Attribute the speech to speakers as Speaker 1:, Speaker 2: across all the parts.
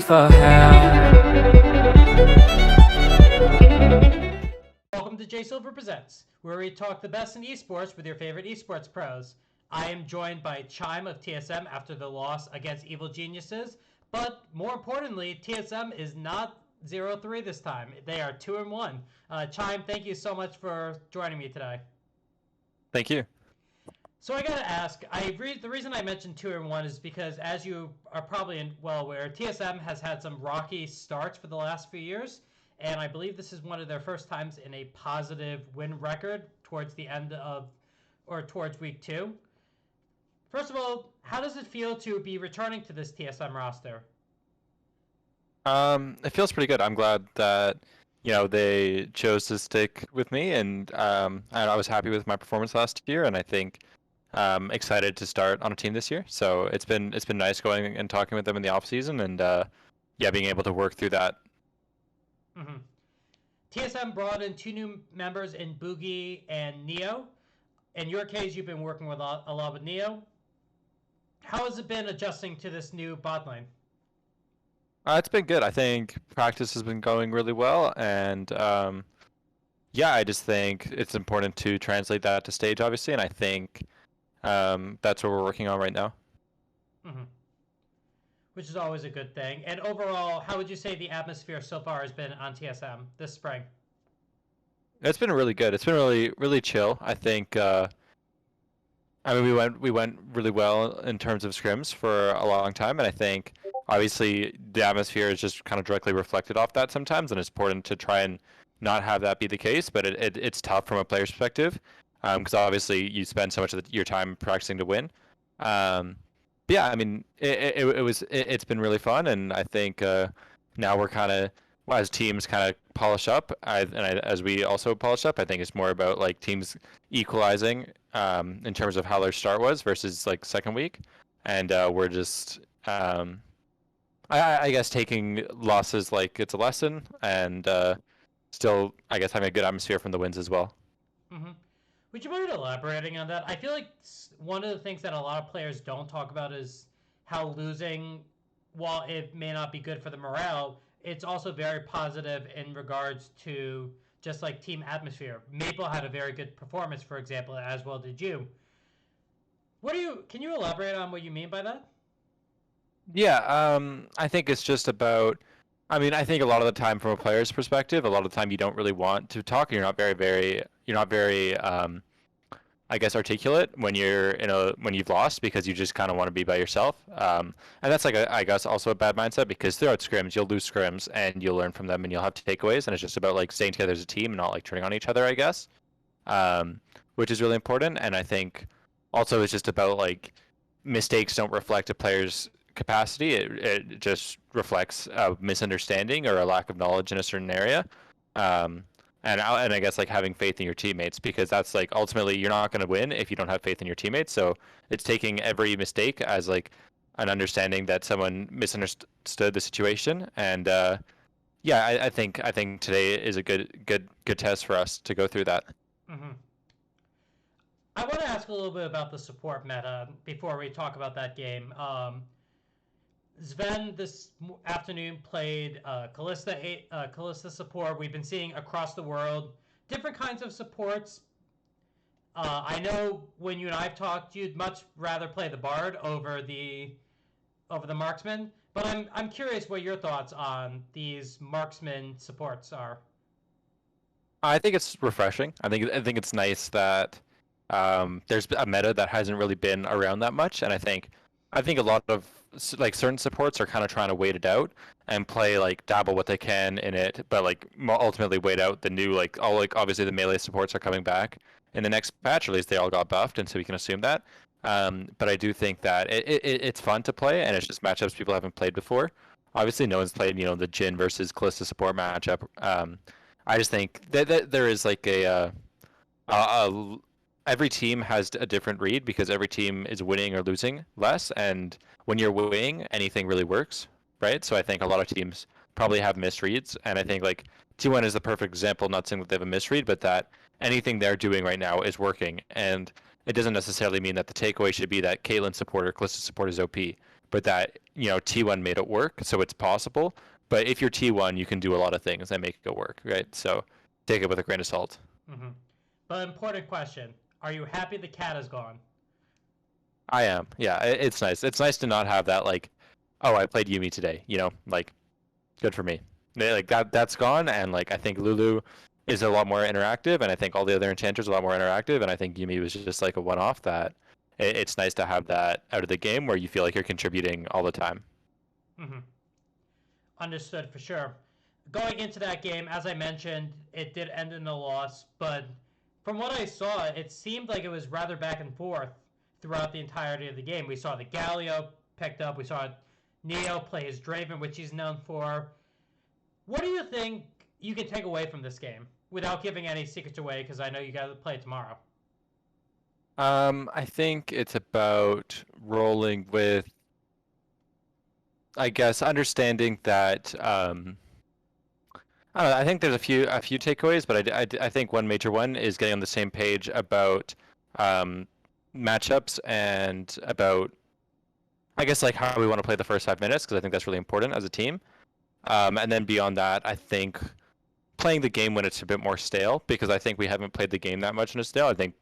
Speaker 1: for help.
Speaker 2: Welcome to J Silver Presents, where we talk the best in esports with your favorite esports pros. I am joined by Chime of TSM after the loss against Evil Geniuses, but more importantly, TSM is not 0-3 this time. They are 2-1. Chime, thank you so much for joining me today.
Speaker 3: Thank you.
Speaker 2: So I gotta ask, the reason I mentioned 2-1 is because, as you are probably well aware, TSM has had some rocky starts for the last few years, and I believe this is one of their first times in a positive win record towards the end of, or towards week 2. First of all, how does it feel to be returning to this TSM roster?
Speaker 3: It feels pretty good. I'm glad that they chose to stick with me, and I was happy with my performance last year, and I think excited to start on a team this year. So it's been nice going and talking with them in the off season, and being able to work through that.
Speaker 2: Mm-hmm. TSM brought in 2 new members in Boogie and Neo. In your case, you've been working with a lot with Neo. How has it been adjusting to this new bot lane?
Speaker 3: It's been good. I think practice has been going really well, and I just think it's important to translate that to stage, obviously, and I think that's what we're working on right now.
Speaker 2: Mm-hmm. Which is always a good thing. And overall, how would you say the atmosphere so far has been on TSM this spring?
Speaker 3: It's been really good. It's been really chill. I think. We went really well in terms of scrims for a long time, and I think obviously the atmosphere is just kind of directly reflected off that sometimes, and it's important to try and not have that be the case. But it's tough from a player's perspective, because obviously you spend so much of your time practicing to win. It's been really fun, and I think now we're kind of, as teams kind of polish up, as we also polish up, I think it's more about like teams equalizing in terms of how their start was versus like second week, and we're just I guess taking losses like it's a lesson, and still I guess having a good atmosphere from the wins as well.
Speaker 2: Mm-hmm. Would you mind elaborating on that? I feel like one of the things that a lot of players don't talk about is how losing, while it may not be good for the morale, it's also very positive in regards to just like team atmosphere. Maple had a very good performance, for example, as well did you. Can you elaborate on what you mean by that?
Speaker 3: Yeah, I think it's just about. I think a lot of the time, from a player's perspective, a lot of the time you don't really want to talk. You're not very, I guess, articulate when when you've lost, because you just kind of want to be by yourself. And that's like I guess also a bad mindset, because throughout scrims you'll lose scrims and you'll learn from them and you'll have takeaways, and it's just about like staying together as a team and not like turning on each other, I guess, which is really important. And I think also it's just about like mistakes don't reflect a player's capacity. It just reflects a misunderstanding or a lack of knowledge in a certain area. And I guess like having faith in your teammates, because that's like ultimately you're not going to win if you don't have faith in your teammates. So it's taking every mistake as like an understanding that someone misunderstood the situation. And I think today is a good test for us to go through that.
Speaker 2: Mm-hmm. I want to ask a little bit about the support meta before we talk about that game. Sven this afternoon played Kalista support. We've been seeing across the world different kinds of supports. I know when you and I've talked, you'd much rather play the Bard over the marksman. But I'm curious what your thoughts on these marksman supports are.
Speaker 3: I think it's refreshing. I think it's nice that there's a meta that hasn't really been around that much, and I think a lot of like certain supports are kind of trying to wait it out and play like dabble what they can in it, but like ultimately wait out the new obviously the melee supports are coming back in the next patch, or at least they all got buffed, and so we can assume that. But I do think that it's fun to play, and it's just matchups people haven't played before. Obviously, no one's played the Jhin versus Kalista support matchup. I just think that there is like every team has a different read, because every team is winning or losing less, and when you're winning, anything really works, right? So I think a lot of teams probably have misreads, and I think like T1 is the perfect example. Not saying that they have a misread, but that anything they're doing right now is working, and it doesn't necessarily mean that the takeaway should be that Caitlyn support or Kalista support is OP, but that T1 made it work, so it's possible. But if you're T1, you can do a lot of things that make it work, right? So take it with a grain of salt.
Speaker 2: Mm-hmm. But important question: are you happy the cat is gone?
Speaker 3: I am. Yeah, it's nice. It's nice to not have that like, oh, I played Yuumi today. Like, good for me. Like that's gone, and like I think Lulu is a lot more interactive, and I think all the other enchanters are a lot more interactive, and I think Yuumi was just like a one-off that it's nice to have that out of the game where you feel like you're contributing all the time.
Speaker 2: Mm-hmm. Understood for sure. Going into that game, as I mentioned, it did end in a loss, but from what I saw, it seemed like it was rather back and forth throughout the entirety of the game. We saw the Galio picked up, we saw Neo play his Draven, which he's known for. What do you think you can take away from this game without giving any secrets away? Because I know you got to play it tomorrow.
Speaker 3: I think it's about rolling with, I guess, understanding that. I don't know, I think there's a few takeaways, but I think one major one is getting on the same page about matchups and about, I guess, like how we want to play the first 5 minutes, because I think that's really important as a team. And then beyond that, I think playing the game when it's a bit more stale, because I think we haven't played the game that much in a stale. I think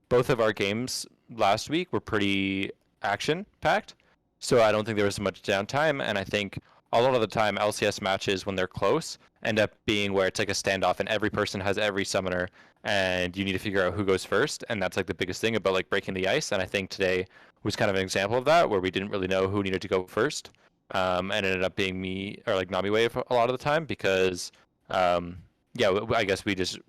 Speaker 3: both of our games last week were pretty action-packed, so I don't think there was much downtime, and I think a lot of the time LCS matches, when they're close, end up being where it's like a standoff and every person has every summoner and you need to figure out who goes first, and that's like the biggest thing about like breaking the ice. And I think today was kind of an example of that, where we didn't really know who needed to go first, and it ended up being me or like Nami Wave a lot of the time because yeah, I guess we just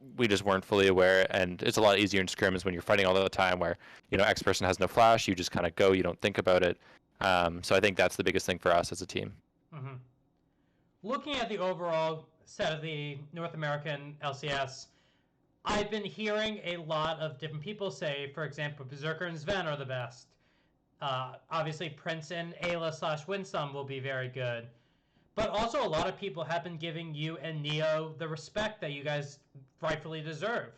Speaker 3: weren't fully aware, and it's a lot easier in scrims when you're fighting all the time where X person has no flash, you just kind of go, you don't think about it. So I think that's the biggest thing for us as a team.
Speaker 2: Mm-hmm. Looking at the overall set of the North American LCS, I've been hearing a lot of different people say, for example, Berserker and Sven are the best. Obviously, Prince and Ayla/Winsome will be very good. But also, a lot of people have been giving you and Neo the respect that you guys rightfully deserve.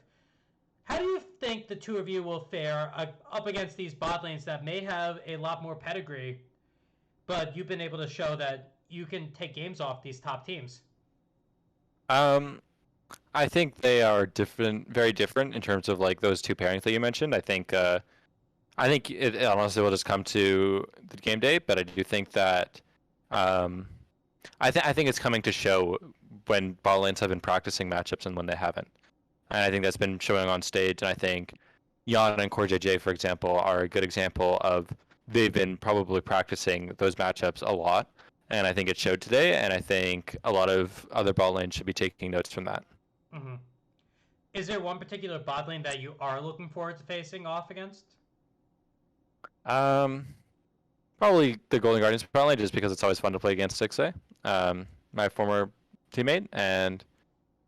Speaker 2: How do you think the two of you will fare up against these bot lanes that may have a lot more pedigree, but you've been able to show that you can take games off these top teams?
Speaker 3: I think they are different, very different in terms of like those two pairings that you mentioned. I think it honestly will just come to the game day, but I do think that I think it's coming to show when bot lanes have been practicing matchups and when they haven't. And I think that's been showing on stage. And I think Jan and CoreJJ, for example, are a good example of they've been probably practicing those matchups a lot. And I think it showed today. And I think a lot of other bot lanes should be taking notes from that.
Speaker 2: Mm-hmm. Is there one particular bot lane that you are looking forward to facing off against?
Speaker 3: Probably the Golden Guardians, probably just because it's always fun to play against 6A, my former teammate. And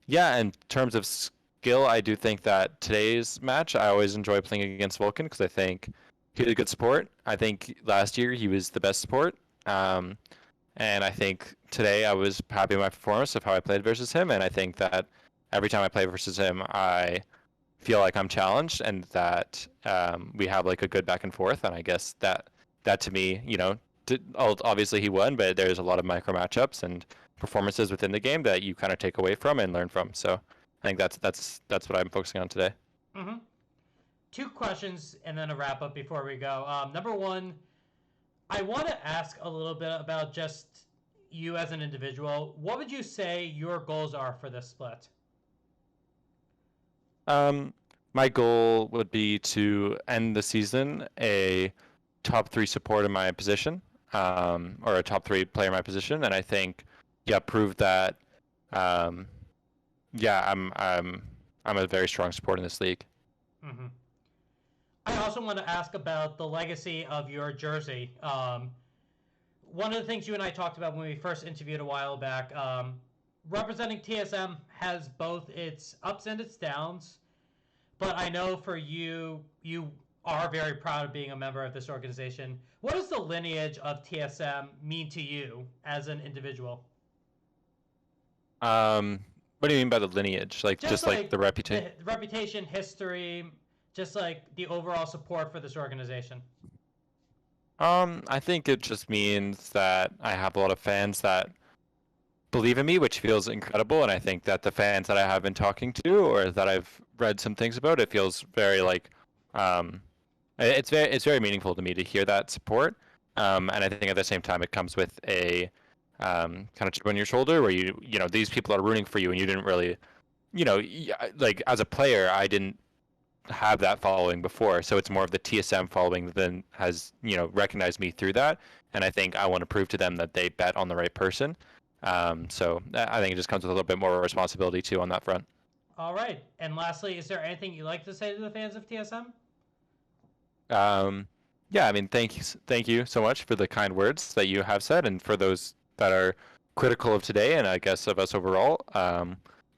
Speaker 3: yeah, in terms of skill, I do think that today's match, I always enjoy playing against Vulcan because I think he's a good support. I think last year he was the best support. And I think today I was happy with my performance of how I played versus him. And I think that every time I play versus him, I feel like I'm challenged and that we have like a good back and forth. And I guess that to me, obviously he won, but there's a lot of micro matchups and performances within the game that you kind of take away from and learn from. So I think that's what I'm focusing on today.
Speaker 2: Mm-hmm. 2 questions and then a wrap up before we go. Number one, I want to ask a little bit about just you as an individual. What would you say your goals are for this split?
Speaker 3: My goal would be to end the season a top 3 support in my position, or a top 3 player in my position, and I think, prove that, I'm a very strong support in this league.
Speaker 2: Mm-hmm. I also want to ask about the legacy of your jersey. One of the things you and I talked about when we first interviewed a while back, representing TSM has both its ups and its downs, but I know for you are very proud of being a member of this organization. What does the lineage of TSM mean to you as an individual?
Speaker 3: What do you mean by the lineage? Just like the reputation?
Speaker 2: The reputation, history, just like the overall support for this organization.
Speaker 3: I think it just means that I have a lot of fans that believe in me, which feels incredible. And I think that the fans that I have been talking to or that I've read some things about, it feels very like, um, it's very meaningful to me to hear that support. And I think at the same time, it comes with a kind of chip on your shoulder where you know, these people are rooting for you and you didn't really, you know, like as a player, I didn't have that following before. So it's more of the TSM following that then has, you know, recognized me through that. And I think I want to prove to them that they bet on the right person. So I think it just comes with a little bit more responsibility too on that front.
Speaker 2: All right. And lastly, is there anything you'd like to say to the fans of TSM?
Speaker 3: Yeah, I mean, thank you so much for the kind words that you have said, and for those that are critical of today, and I guess of us overall.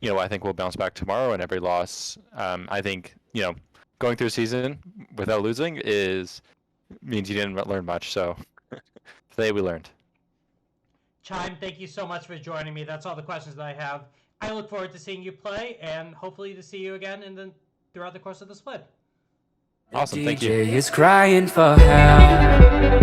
Speaker 3: You know, I think we'll bounce back tomorrow, and every loss, I think, you know, going through a season without losing means you didn't learn much. So today we learned.
Speaker 2: Chime, thank you so much for joining me. That's all the questions that I have. I look forward to seeing you play, and hopefully to see you again throughout the course of the split.
Speaker 3: Awesome, thank you.
Speaker 1: DJ is crying for help.